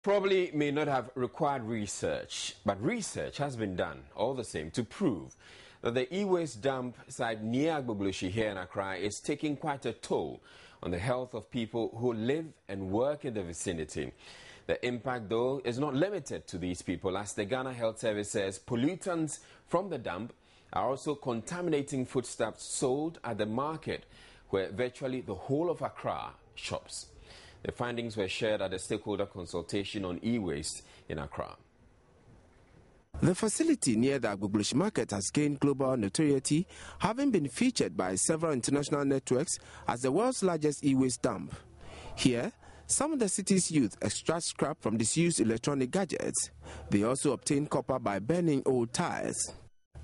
probably may not have required research, but research has been done all the same to prove that the EWaste dump site near Agbogloshi here in Accra is taking quite a toll on the health of people who live and work in the vicinity. The impact, though, is not limited to these people, as the Ghana Health Service says pollutants from the dump are also contaminating foodstuffs sold at the market, where virtually the whole of Accra shops. The findings were shared at a stakeholder consultation on EWaste in Accra. The facility near the Agbogloshi market has gained global notoriety, having been featured by several international networks as the world's largest e-waste dump. Here, some of the city's youth extract scrap from disused electronic gadgets. They also obtain copper by burning old tires.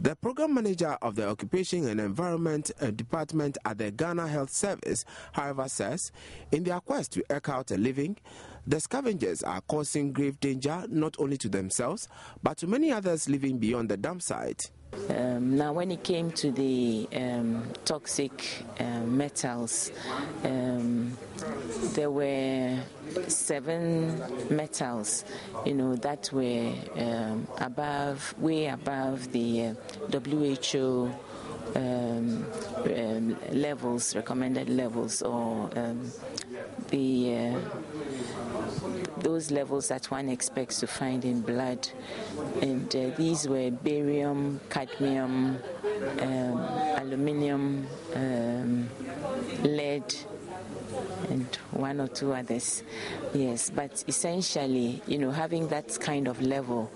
The program manager of the Occupation and Environment Department at the Ghana Health Service, however, says in their quest to eke out a living, the scavengers are causing grave danger not only to themselves but to many others living beyond the dump site. Now, when it came to the toxic metals, there were 7 metals, that were way above the WHO levels, recommended levels, or those levels that one expects to find in blood. And these were barium, cadmium, aluminium, lead, and 1 or 2 others. Yes, but essentially, having that kind of level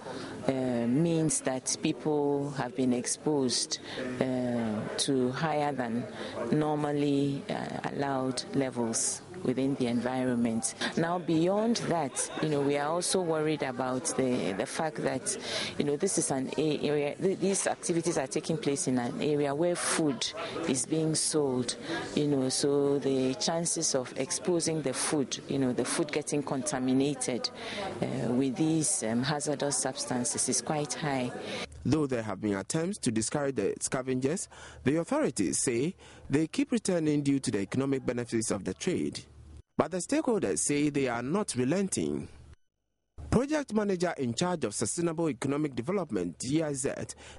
means that people have been exposed to higher than normally allowed levels within the environment. Now, beyond that, we are also worried about the fact that, this is an area, these activities are taking place in an area where food is being sold, so the chances of exposing the food, the food getting contaminated with these hazardous substances is quite high. Though there have been attempts to discourage the scavengers, the authorities say they keep returning due to the economic benefits of the trade. But the stakeholders say they are not relenting. Project manager in charge of Sustainable Economic Development, GIZ,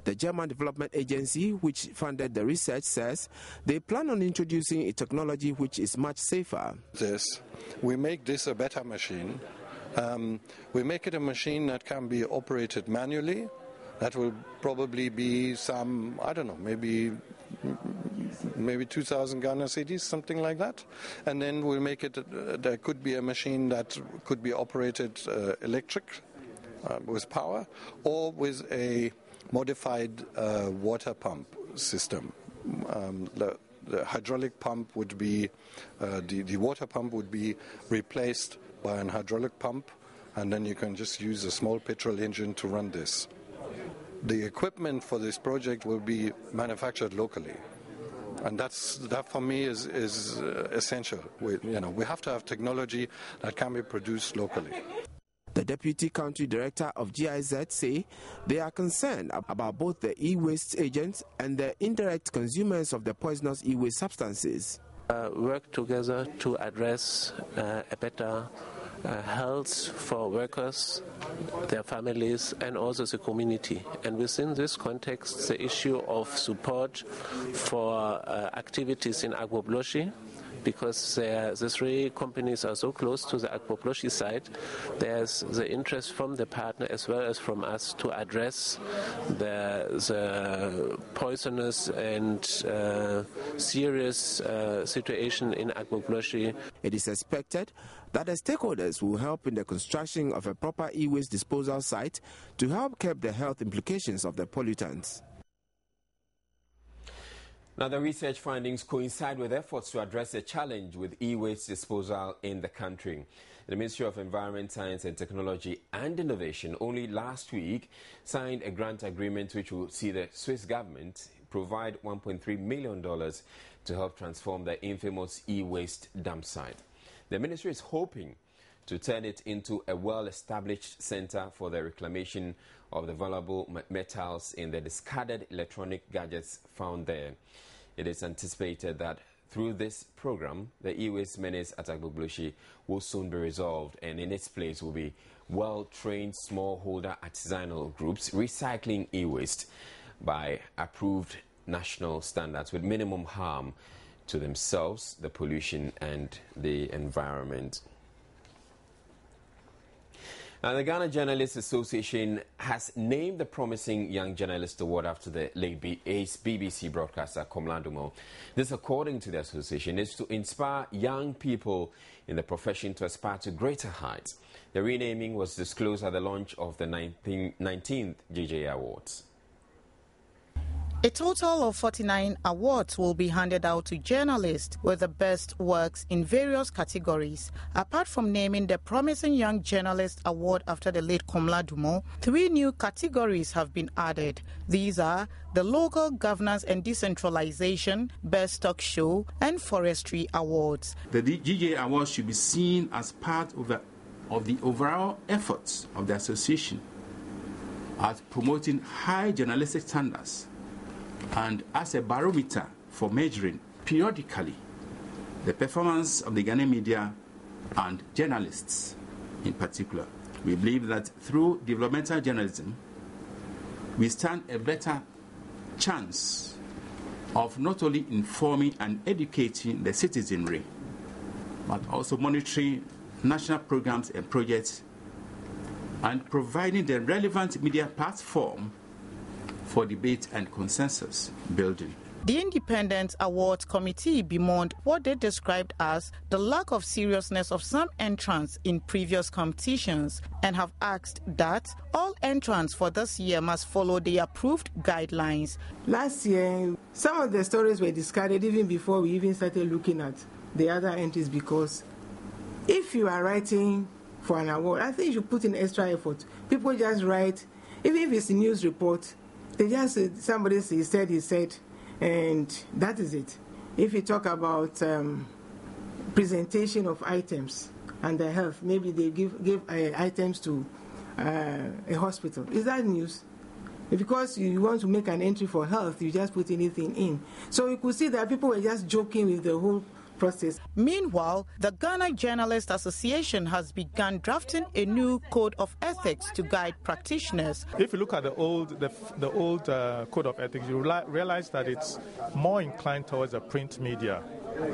the German development agency which funded the research, says they plan on introducing a technology which is much safer. We make this a better machine. We make it a machine that can be operated manually. That will probably be some, I don't know, maybe 2,000 Ghana cedis, something like that. And then we'll make it, there could be a machine that could be operated electric with power, or with a modified water pump system. The hydraulic pump would be, the water pump would be replaced by an hydraulic pump, and then you can just use a small petrol engine to run this. The equipment for this project will be manufactured locally, and that for me is essential. We have to have technology that can be produced locally. The Deputy Country Director of GIZ say they are concerned about both the e-waste agents and the indirect consumers of the poisonous e-waste substances. Work together to address a better health for workers, their families, and also the community. And within this context, the issue of support for activities in Agbogloshi, because the 3 companies are so close to the Agbogloshi site, there's the interest from the partner as well as from us to address the poisonous and serious situation in Agbogloshi. It is expected that the stakeholders will help in the construction of a proper e-waste disposal site to help curb the health implications of the pollutants. Now, the research findings coincide with efforts to address the challenge with e-waste disposal in the country. The Ministry of Environment, Science and Technology and Innovation only last week signed a grant agreement which will see the Swiss government provide $1.3 million to help transform the infamous e-waste dump site. The ministry is hoping to turn it into a well-established center for the reclamation of the valuable metals in the discarded electronic gadgets found there. It is anticipated that through this program, the e-waste menace at Agbogboshi will soon be resolved, and in its place will be well-trained smallholder artisanal groups recycling e-waste by approved national standards with minimum harm to themselves, the pollution and the environment. Now, the Ghana Journalists Association has named the Promising Young Journalist Award after the late BBC broadcaster Komla Dumo. This, according to the association, is to inspire young people in the profession to aspire to greater heights. The renaming was disclosed at the launch of the 19th JJ Awards. A total of 49 awards will be handed out to journalists with the best works in various categories. Apart from naming the Promising Young Journalist Award after the late Komla Dumo, 3 new categories have been added. These are the Local Governance and Decentralization, Best Talk Show, and Forestry Awards. The JJ Awards should be seen as part of the overall efforts of the association at promoting high journalistic standards and as a barometer for measuring periodically the performance of the Ghanaian media and journalists in particular. We believe that through developmental journalism, we stand a better chance of not only informing and educating the citizenry, but also monitoring national programs and projects and providing the relevant media platform for debate and consensus building. The Independent Awards Committee bemoaned what they described as the lack of seriousness of some entrants in previous competitions and have asked that all entrants for this year must follow the approved guidelines. Last year, some of the stories were discarded even before we even started looking at the other entries, because if you are writing for an award, I think you should put in extra effort. People just write, even if it's a news report, they just somebody said, he said, and that is it. If you talk about presentation of items and their health, maybe they give items to a hospital. Is that news? Because you want to make an entry for health, you just put anything in. So you could see that people were just joking with the whole process. Meanwhile, the Ghana Journalists Association has begun drafting a new code of ethics to guide practitioners. If you look at the old code of ethics, you realize that it's more inclined towards the print media.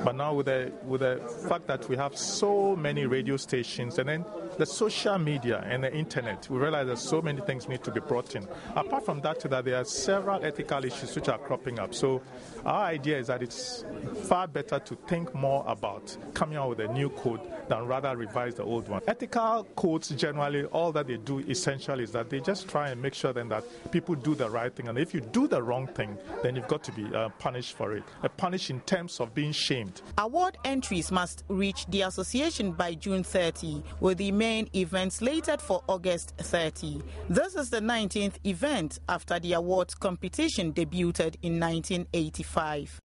But now with the fact that we have so many radio stations and then the social media and the internet, we realize that so many things need to be brought in. Apart from that, there are several ethical issues which are cropping up. So our idea is that it's far better to think more about coming out with a new code than rather revise the old one. Ethical codes generally, all that they do essentially is that they just try and make sure then that people do the right thing. And if you do the wrong thing, then you've got to be punished for it. Punished in terms of being shamed. Award entries must reach the association by June 30, with the main event slated for August 30. This is the 19th event after the awards competition debuted in 1985.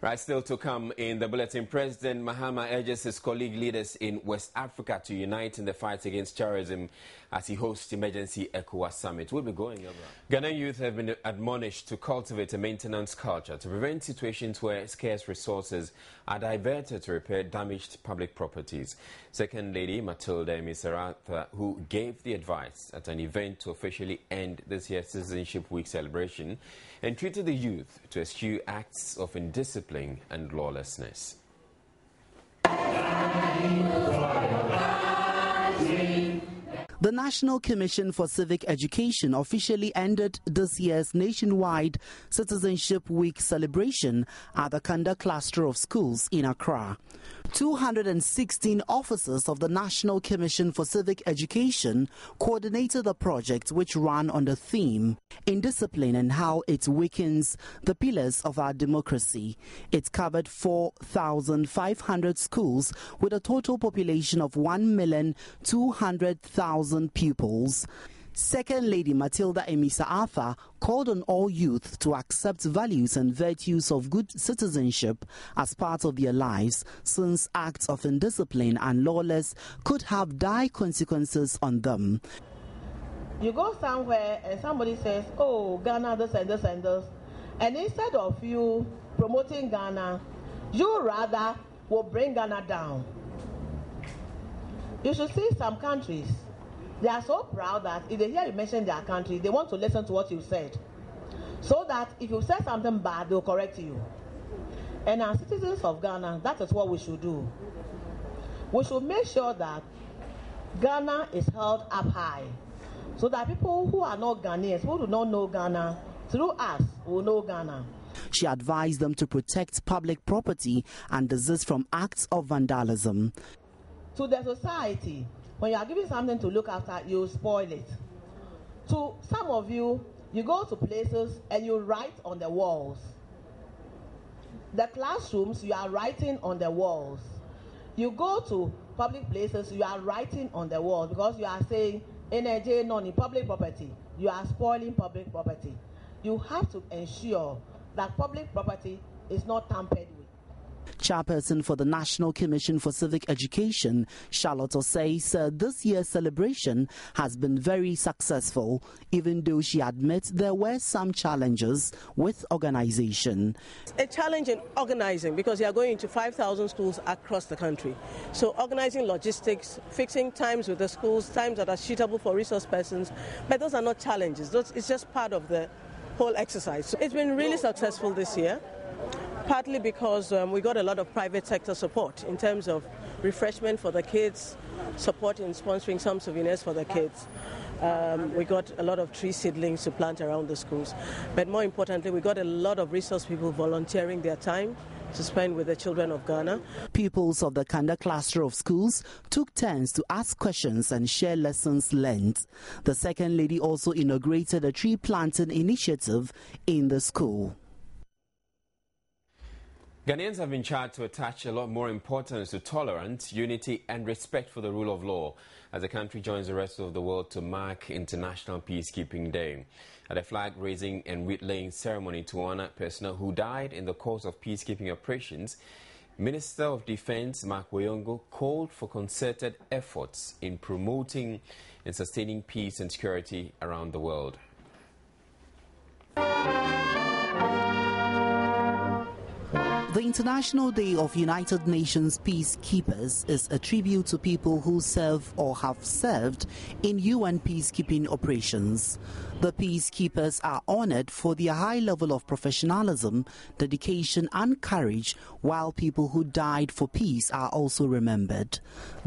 Right, still to come in the bulletin, President Mahama urges his colleague leaders in West Africa to unite in the fight against terrorism as he hosts emergency ECOWAS summit. We'll be going over. Ghanaian youth have been admonished to cultivate a maintenance culture to prevent situations where scarce resources are diverted to repair damaged public properties. Second Lady Matilda Emisarata, who gave the advice at an event to officially end this year's Citizenship Week celebration, entreated the youth to eschew acts of indiscipline and lawlessness. The National Commission for Civic Education officially ended this year's nationwide Citizenship Week celebration at the Kanda cluster of schools in Accra. 216 officers of the National Commission for Civic Education coordinated the project, which ran on the theme, Indiscipline and How It Weakens the Pillars of Our Democracy. It covered 4,500 schools with a total population of 1,200,000 pupils. Second Lady Matilda Emisa called on all youth to accept values and virtues of good citizenship as part of their lives, since acts of indiscipline and lawless could have dire consequences on them. You go somewhere and somebody says, oh, Ghana, this and this and this, And instead of you promoting Ghana, you rather will bring Ghana down. You should see some countries, they are so proud that if they hear you mention their country, they want to listen to what you said. So that if you say something bad, they'll correct you. And as citizens of Ghana, that is what we should do. We should make sure that Ghana is held up high, so that people who are not Ghanaians, who do not know Ghana, through us will know Ghana. She advised them to protect public property and desist from acts of vandalism. To the society, when you are given something to look after, you spoil it. To some of you, you go to places and you write on the walls. The classrooms, you are writing on the walls. You go to public places, you are writing on the walls because you are saying, energy non in public property. You are spoiling public property. You have to ensure that public property is not tampered with. Chairperson for the National Commission for Civic Education, Charlotte Osei, said this year's celebration has been very successful, even though she admits there were some challenges with organization. A challenge in organizing because you are going into 5,000 schools across the country. So organizing logistics, fixing times with the schools, times that are suitable for resource persons, but those are not challenges. It's just part of the whole exercise. So it's been really successful this year. Partly because we got a lot of private sector support in terms of refreshment for the kids, support in sponsoring some souvenirs for the kids. We got a lot of tree seedlings to plant around the schools. But more importantly, we got a lot of resource people volunteering their time to spend with the children of Ghana. Pupils of the Kanda cluster of schools took turns to ask questions and share lessons learned. The second lady also inaugurated a tree planting initiative in the school. Ghanaians have been charged to attach a lot more importance to tolerance, unity and respect for the rule of law as the country joins the rest of the world to mark International Peacekeeping Day. At a flag-raising and wreath-laying ceremony to honor personnel who died in the course of peacekeeping operations, Minister of Defense Mark Woyongo called for concerted efforts in promoting and sustaining peace and security around the world. The International Day of United Nations Peacekeepers is a tribute to people who serve or have served in UN peacekeeping operations. The peacekeepers are honored for their high level of professionalism, dedication and courage, while people who died for peace are also remembered.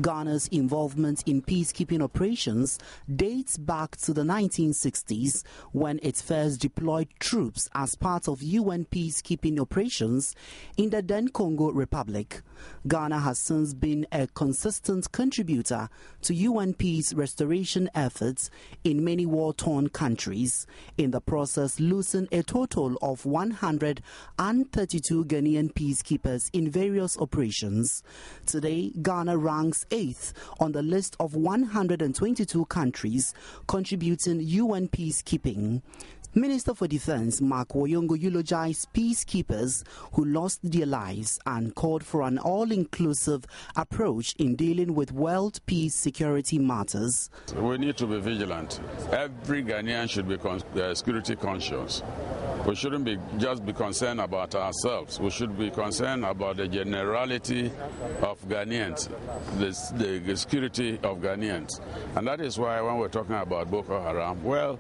Ghana's involvement in peacekeeping operations dates back to the 1960s, when it first deployed troops as part of UN peacekeeping operations in the then Congo Republic. Ghana has since been a consistent contributor to UN peace restoration efforts in many war-torn countries, in the process losing a total of 132 Ghanaian peacekeepers in various operations. Today, Ghana ranks 8th on the list of 122 countries contributing UN peacekeeping. Minister for Defense Mark Woyongo eulogized peacekeepers who lost their lives and called for an all-inclusive approach in dealing with world peace security matters. We need to be vigilant. Every Ghanaian should be security conscious. We shouldn't just be concerned about ourselves. We should be concerned about the generality of Ghanaians, the security of Ghanaians. And that is why when we're talking about Boko Haram, well,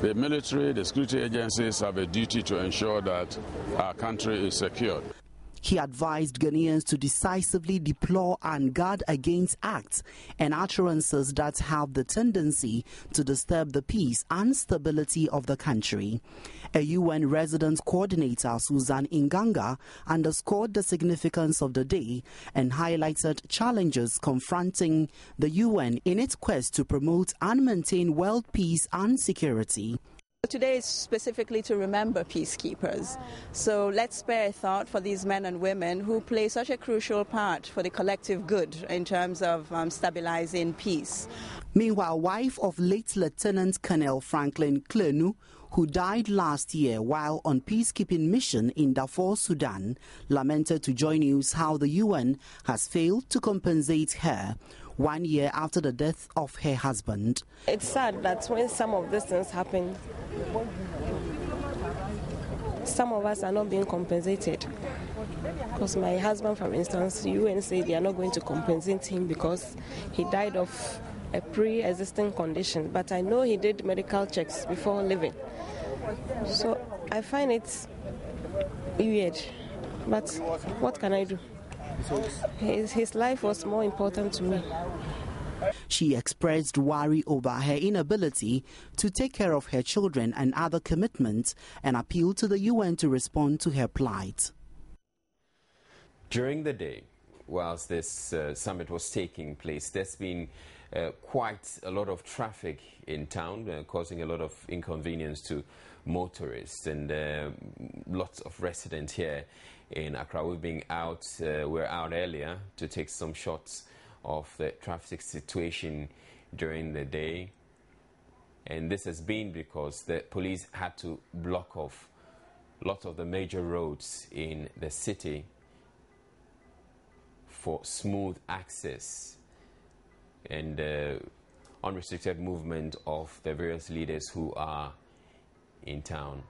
the military, the security agencies have a duty to ensure that our country is secured. He advised Ghanaians to decisively deplore and guard against acts and utterances that have the tendency to disturb the peace and stability of the country. A UN resident coordinator, Susan Inganga, underscored the significance of the day and highlighted challenges confronting the UN in its quest to promote and maintain world peace and security. Today is specifically to remember peacekeepers. So let's spare a thought for these men and women who play such a crucial part for the collective good in terms of stabilizing peace. Meanwhile, wife of late Lieutenant Colonel Franklin Klenu, who died last year while on peacekeeping mission in Darfur, Sudan, lamented to Joy News how the UN has failed to compensate her 1 year after the death of her husband. It's sad that when some of these things happen, some of us are not being compensated. Because my husband, for instance, UN say they are not going to compensate him because he died of a pre-existing condition. But I know he did medical checks before leaving. So I find it weird. But what can I do? His life was more important to me. She expressed worry over her inability to take care of her children and other commitments and appealed to the UN to respond to her plight. During the day, whilst this summit was taking place, there's been quite a lot of traffic in town, causing a lot of inconvenience to motorists and lots of residents here in Accra. We've been out, we're out earlier to take some shots of the traffic situation during the day, and this has been because the police had to block off lots of the major roads in the city for smooth access and unrestricted movement of the various leaders who are in town.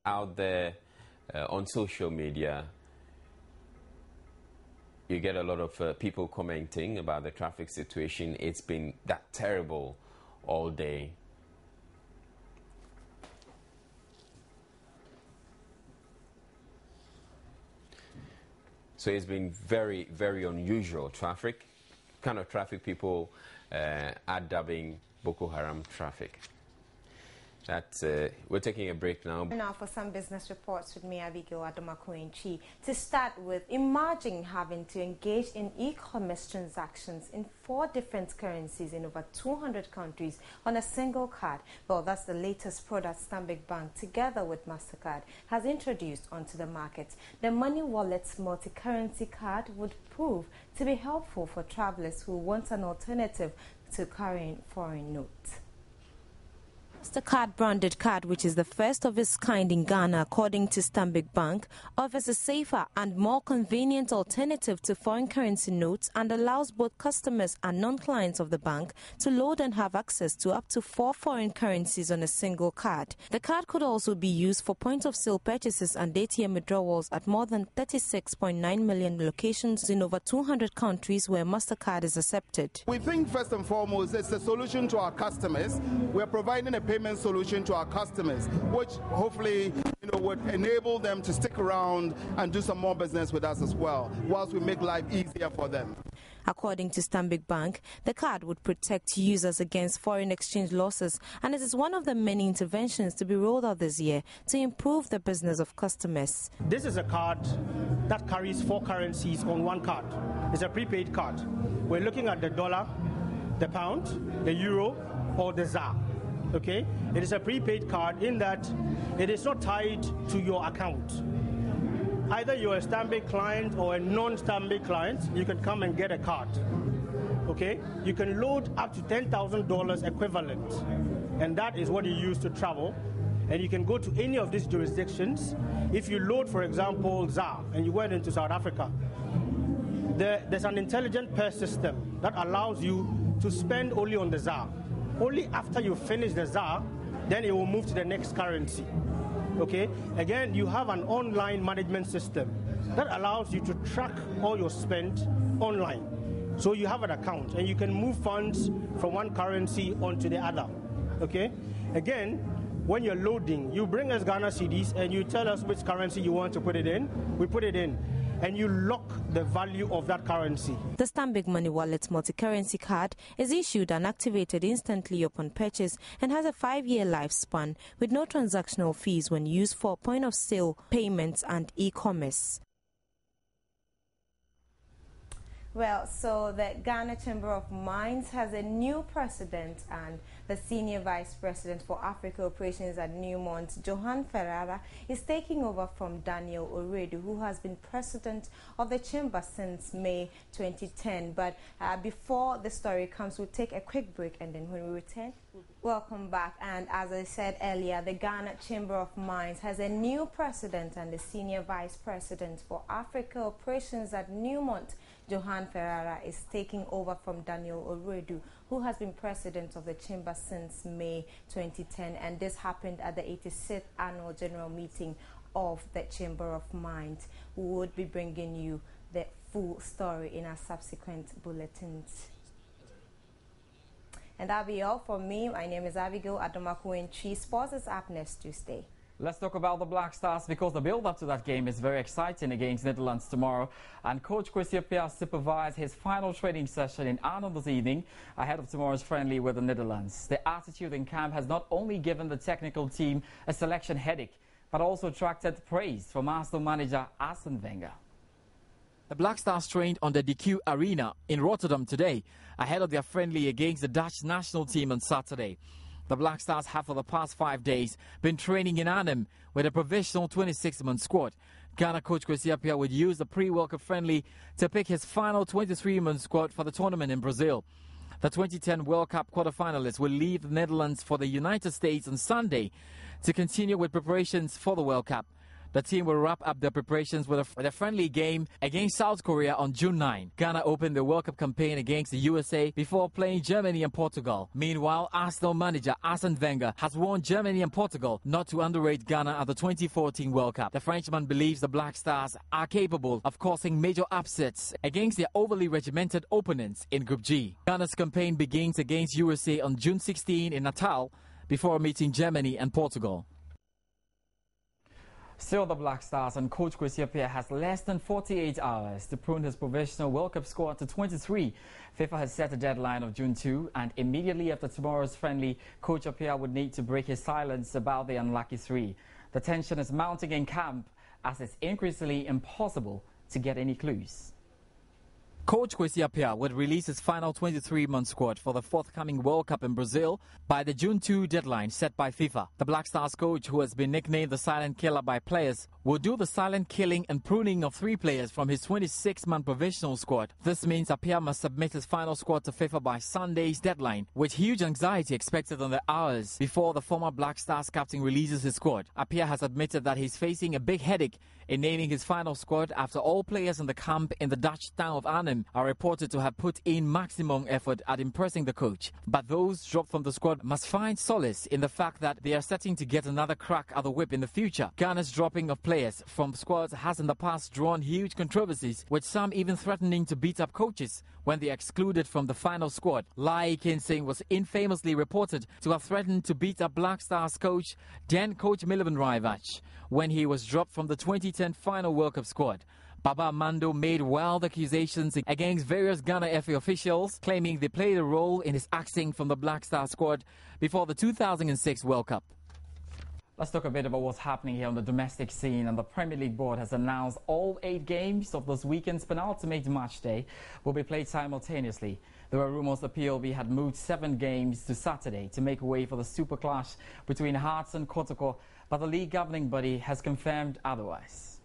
Out there on social media, you get a lot of people commenting about the traffic situation. It's been that terrible all day. So it's been very, very unusual traffic, kind of traffic people are dubbing Boko Haram traffic. We're taking a break now. Now for some business reports with me, Abigail Adomakoenchi. To start with, imagine having to engage in e-commerce transactions in 4 different currencies in over 200 countries on a single card. Well, that's the latest product Stanbic Bank, together with MasterCard, has introduced onto the market. The Money Wallet's multi-currency card would prove to be helpful for travelers who want an alternative to carrying foreign notes. MasterCard branded card, which is the first of its kind in Ghana according to Stanbic Bank, offers a safer and more convenient alternative to foreign currency notes and allows both customers and non-clients of the bank to load and have access to up to 4 foreign currencies on a single card. The card could also be used for point-of-sale purchases and ATM withdrawals at more than 36.9 million locations in over 200 countries where MasterCard is accepted. We think first and foremost it's a solution to our customers. We're providing a payment solution to our customers, which hopefully would enable them to stick around and do some more business with us as well, whilst we make life easier for them. According to Stanbic Bank, the card would protect users against foreign exchange losses, and it is one of the many interventions to be rolled out this year to improve the business of customers. This is a card that carries 4 currencies on one card. It's a prepaid card. We're looking at the dollar, the pound, the euro, or the ZAR. Okay? It is a prepaid card in that it is not tied to your account. Either you're a Stanbic client or a non-Stanbic client, you can come and get a card. Okay? You can load up to $10,000 equivalent, and that is what you use to travel. And you can go to any of these jurisdictions. If you load, for example, ZAR, and you went into South Africa, there's an intelligent purse system that allows you to spend only on the ZAR. Only after you finish the ZAR, then it will move to the next currency. Okay? Again, you have an online management system that allows you to track all your spend online. So you have an account and you can move funds from one currency onto the other. Okay? Again, when you're loading, you bring us Ghana cedis and you tell us which currency you want to put it in. We put it in. And you lock the value of that currency. The Stanbic Money Wallet multi-currency card is issued and activated instantly upon purchase and has a 5-year lifespan with no transactional fees when used for point-of-sale payments and e-commerce. Well, so the Ghana Chamber of Mines has a new president, and the Senior Vice President for Africa Operations at Newmont, Johan Ferrara, is taking over from Daniel Oredu, who has been president of the chamber since May 2010. But before the story comes, we'll take a quick break, and then when we return, welcome back. And as I said earlier, the Ghana Chamber of Mines has a new president and the Senior Vice President for Africa Operations at Newmont, Johan Ferrara is taking over from Daniel Oruedu, who has been president of the chamber since May 2010, and this happened at the 86th annual general meeting of the Chamber of Mines. We would be bringing you the full story in our subsequent bulletins. And that'll be all from me. My name is Abigail Adomakuenchi. Sports is up next Tuesday. Let's talk about the Black Stars, because the build-up to that game is very exciting against Netherlands tomorrow. And Coach Kwesi Appiah supervised his final training session in Arnhem this evening ahead of tomorrow's friendly with the Netherlands. The attitude in camp has not only given the technical team a selection headache, but also attracted praise from Arsenal manager Arsene Wenger. The Black Stars trained on the DQ Arena in Rotterdam today ahead of their friendly against the Dutch national team on Saturday. The Black Stars have for the past 5 days been training in Arnhem with a provisional 26-man squad. Ghana coach Kwesi Appiah would use the pre-World Cup friendly to pick his final 23-man squad for the tournament in Brazil. The 2010 World Cup quarter-finalists will leave the Netherlands for the United States on Sunday to continue with preparations for the World Cup. The team will wrap up their preparations with a friendly game against South Korea on June 9. Ghana opened the World Cup campaign against the USA before playing Germany and Portugal. Meanwhile, Arsenal manager Arsene Wenger has warned Germany and Portugal not to underrate Ghana at the 2014 World Cup. The Frenchman believes the Black Stars are capable of causing major upsets against their overly regimented opponents in Group G. Ghana's campaign begins against USA on June 16 in Natal before meeting Germany and Portugal. Still, the Black Stars and coach Kwesi Appiah has less than 48 hours to prune his provisional World Cup squad to 23. FIFA has set a deadline of June 2, and immediately after tomorrow's friendly, coach Appiah would need to break his silence about the unlucky 3. The tension is mounting in camp as it's increasingly impossible to get any clues. Coach Kwesi Appiah would release his final 23-man squad for the forthcoming World Cup in Brazil by the June 2 deadline set by FIFA. The Black Stars coach, who has been nicknamed the silent killer by players, will do the silent killing and pruning of 3 players from his 26-man provisional squad. This means Appiah must submit his final squad to FIFA by Sunday's deadline, with huge anxiety expected in the hours before the former Black Stars captain releases his squad. Appiah has admitted that he's facing a big headache in naming his final squad after all players in the camp in the Dutch town of Arnhem are reported to have put in maximum effort at impressing the coach. But those dropped from the squad must find solace in the fact that they are setting to get another crack at the whip in the future. Ghana's dropping of players from squads has in the past drawn huge controversies, with some even threatening to beat up coaches when they are excluded from the final squad. Lai Kinsing was infamously reported to have threatened to beat up Black Stars coach, then coach Milivan Raivac, when he was dropped from the 2010 final World Cup squad. Baba Mando made wild accusations against various Ghana FA officials, claiming they played a role in his axing from the Black Star squad before the 2006 World Cup. Let's talk a bit about what's happening here on the domestic scene. And the Premier League board has announced all 8 games of this weekend's penultimate match day will be played simultaneously. There were rumours the PLB had moved 7 games to Saturday to make way for the super clash between Hearts and Kotoko, but the league governing body has confirmed otherwise.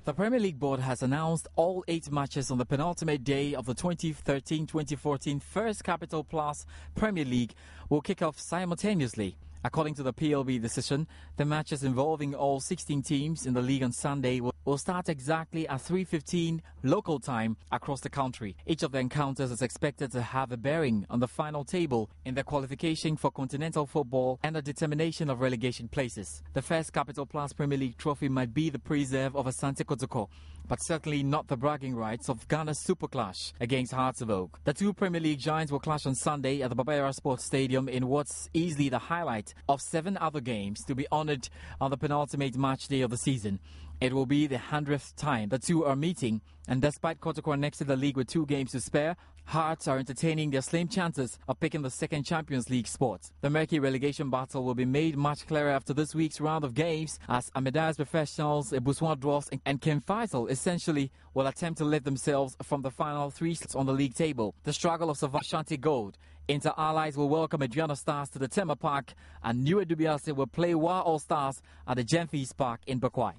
The Premier League board has announced all 8 matches on the penultimate day of the 2013-2014 First Capital Plus Premier League will kick off simultaneously. According to the PLB decision, the matches involving all 16 teams in the league on Sunday will start exactly at 3:15 local time across the country. Each of the encounters is expected to have a bearing on the final table in the qualification for continental football and the determination of relegation places. The First Capital Plus Premier League trophy might be the preserve of Asante Kotoko, but certainly not the bragging rights of Ghana's Super Clash against Hearts of Oak. The 2 Premier League giants will clash on Sunday at the Babera Sports Stadium in what's easily the highlight of 7 other games to be honoured on the penultimate match day of the season. It will be the 100th time the 2 are meeting, and despite Kotoko next to the league with 2 games to spare, Hearts are entertaining their slim chances of picking the second Champions League spot. The murky relegation battle will be made much clearer after this week's round of games, as Ameda's Professionals, Ebuswa Dwarfs and Ken Faisal essentially will attempt to lift themselves from the final 3 slots on the league table. The struggle of Savashanti Gold. Inter Allies will welcome Adriana Stars to the Tema Park, and New Edubiase will play Wa All Stars at the Genfis Park in Bakwai.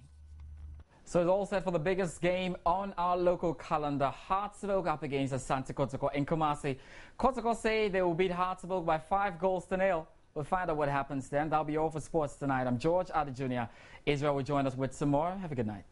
So it's all set for the biggest game on our local calendar. Hearts of Oak up against Asante Kotoko in Kumasi. Kotoko say they will beat Hearts of Oak by 5-0. We'll find out what happens then. That'll be all for sports tonight. I'm George Addy Jr. Israel will join us with some more. Have a good night.